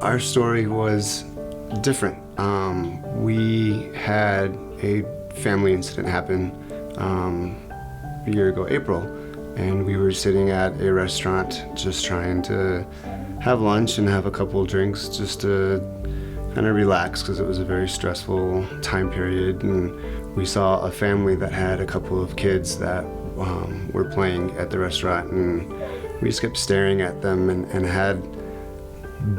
Our story was different. We had a family incident happen a year ago, April, and we were sitting at a restaurant just trying to have lunch and have a couple of drinks just to kind of relax because it was a very stressful time period, and we saw a family that had a couple of kids that were playing at the restaurant, and we just kept staring at them and had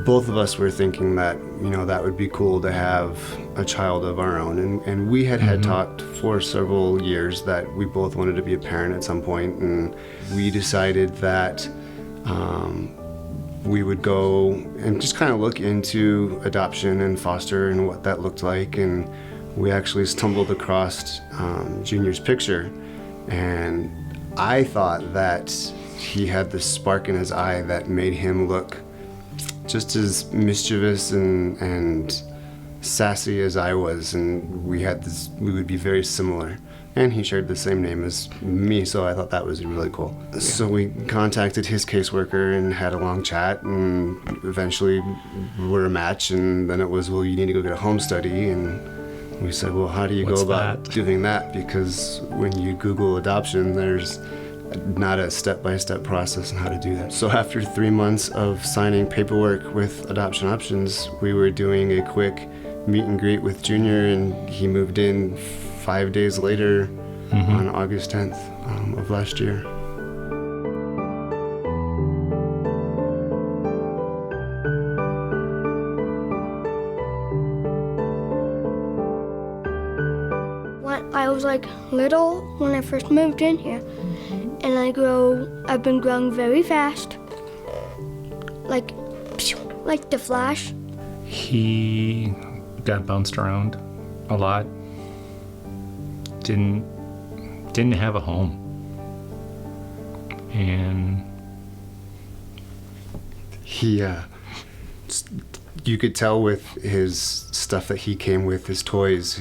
both of us were thinking that, you know, that would be cool to have a child of our own. And we had talked for several years that we both wanted to be a parent at some point, and we decided that we would go and just kind of look into adoption and foster and what that looked like. And we actually stumbled across Junior's picture, and I thought that he had this spark in his eye that made him look just as mischievous and sassy as I was, and we would be very similar. And he shared the same name as me, so I thought that was really cool. Yeah. So we contacted his caseworker and had a long chat, and eventually we're a match, and then it was, well, you need to go get a home study, and we said, well, how do you go about doing that? Because when you Google adoption, there's not a step-by-step process on how to do that. So after 3 months of signing paperwork with Adoption Options, we were doing a quick meet and greet with Junior, and he moved in 5 days later on August 10th of last year. When I was little, when I first moved in here, and I've been growing very fast, like the Flash. He got bounced around a lot. Didn't have a home, and he you could tell with his stuff that he came with, his toys,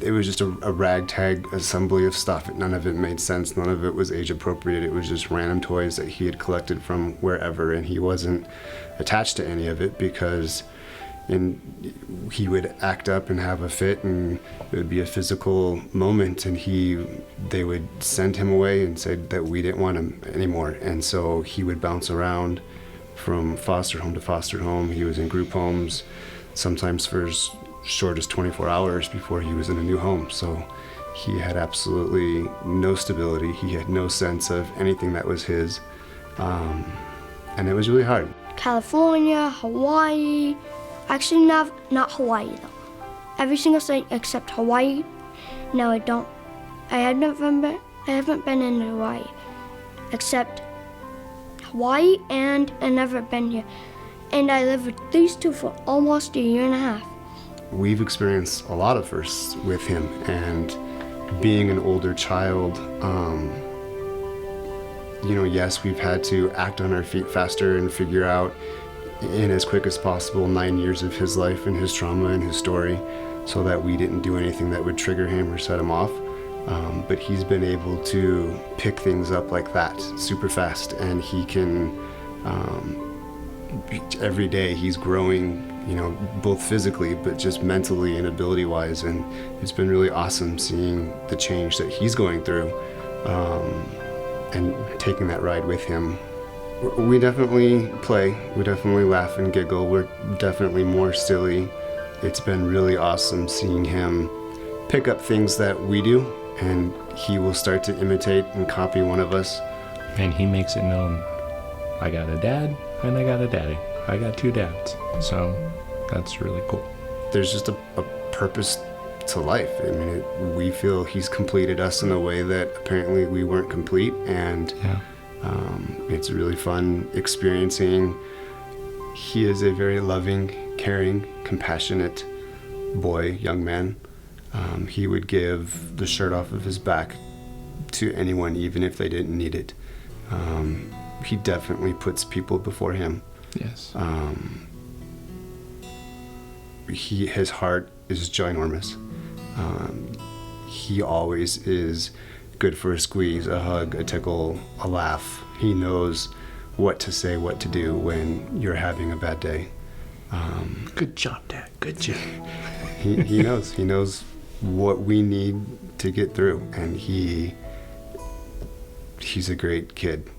it was just a ragtag assembly of stuff. None of it made sense. None of it was age appropriate. It was just random toys that he had collected from wherever, and he wasn't attached to any of it because he would act up and have a fit, and it would be a physical moment, and they would send him away and say that we didn't want him anymore. And so he would bounce around from foster home to foster home. He was in group homes, sometimes for as short as 24 hours before he was in a new home. So he had absolutely no stability. He had no sense of anything that was his, and it was really hard. California, Hawaii, actually not Hawaii though. Every single state except Hawaii. No, I haven't been in Hawaii except Hawaii, and I never been here. And I lived with these two for almost a year and a half. We've experienced a lot of firsts with him, and being an older child, yes, we've had to act on our feet faster and figure out in as quick as possible 9 years of his life and his trauma and his story, so that we didn't do anything that would trigger him or set him off. But he's been able to pick things up like that super fast, and he can, every day he's growing, both physically, but just mentally and ability-wise, and it's been really awesome seeing the change that he's going through, and taking that ride with him. We definitely play, we definitely laugh and giggle, we're definitely more silly. It's been really awesome seeing him pick up things that we do, and he will start to imitate and copy one of us. And he makes it known, I got a dad and I got a daddy. I got two dads, so that's really cool. There's just a purpose to life. I mean, we feel he's completed us in a way that apparently we weren't complete, and it's really fun experiencing. He is a very loving, caring, compassionate boy, young man. He would give the shirt off of his back to anyone, even if they didn't need it. He definitely puts people before him. Yes. His heart is ginormous. He always is good for a squeeze, a hug, a tickle, a laugh. He knows what to say, what to do when you're having a bad day. Good job, Dad. Good job. He knows. He knows what we need to get through, and he's a great kid.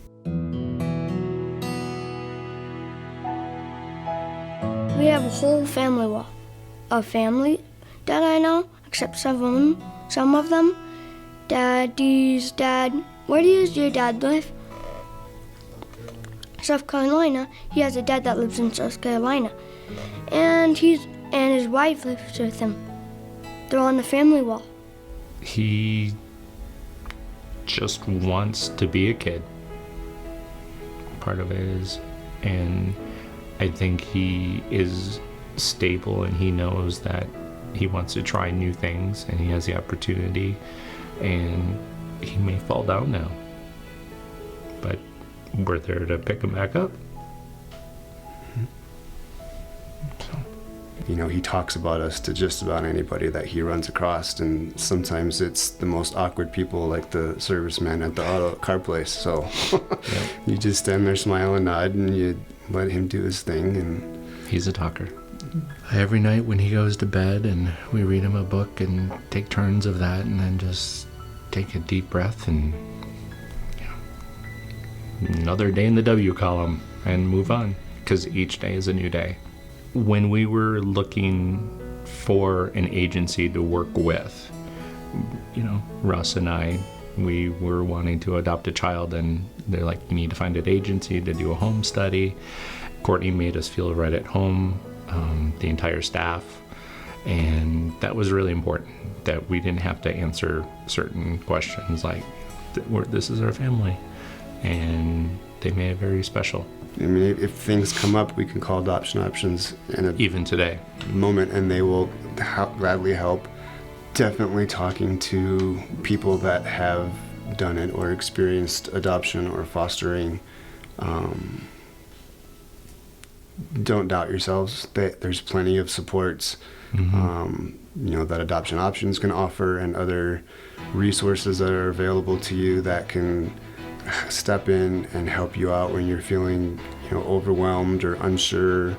We have a whole family wall of family that I know, except some of them. Daddy's dad. Where does your dad live? South Carolina. He has a dad that lives in South Carolina, and his wife lives with him. They're on the family wall. He just wants to be a kid. Part of it is, and I think he is stable and he knows that he wants to try new things and he has the opportunity, and he may fall down now, but we're there to pick him back up. So. You know, he talks about us to just about anybody that he runs across, and sometimes it's the most awkward people, like the serviceman at the auto car place. So you just stand there, smile and nod, and you let him do his thing. And he's a talker. Every night when he goes to bed, and we read him a book and take turns of that, and then just take a deep breath and another day in the W column and move on, because each day is a new day. When we were looking for an agency to work with, Russ and I, we were wanting to adopt a child, and they're like, you need to find an agency to do a home study. Courtney made us feel right at home, the entire staff, and that was really important, that we didn't have to answer certain questions like, this is our family, and they made it very special. I mean, if things come up, we can call Adoption Options in even today moment, and they will gladly help. Definitely talking to people that have done it or experienced adoption or fostering. Don't doubt yourselves. There's plenty of supports, that Adoption Options can offer, and other resources that are available to you that can step in and help you out when you're feeling, overwhelmed or unsure.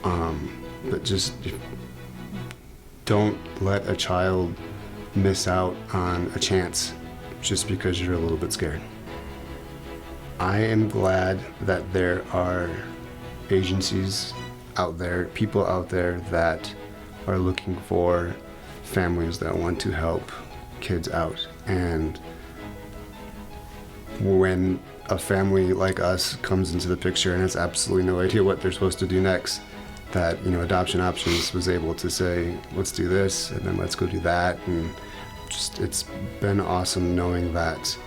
But just don't let a child miss out on a chance just because you're a little bit scared. I am glad that there are agencies out there, people out there that are looking for families that want to help kids out. And when a family like us comes into the picture and has absolutely no idea what they're supposed to do next, that Adoption Options was able to say, let's do this, and then let's go do that. And just, it's been awesome knowing that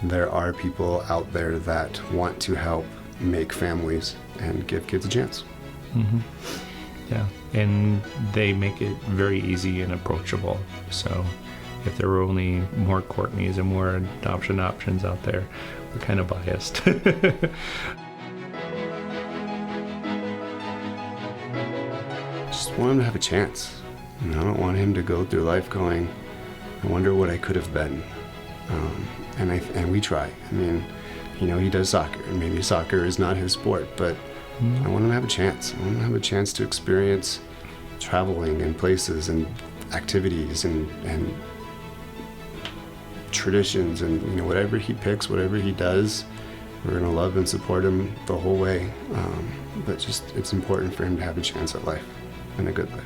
there are people out there that want to help make families and give kids a chance. Yeah, and they make it very easy and approachable. So if there were only more Courtneys and more Adoption Options out there, we're kind of biased. Just want him to have a chance. I don't want him to go through life going, I wonder what I could have been. And we try. I mean, he does soccer, and maybe soccer is not his sport, but I want him to have a chance. I want him to have a chance to experience traveling and places and activities and traditions, and whatever he picks, whatever he does, we're gonna love and support him the whole way. But just, it's important for him to have a chance at life and a good life.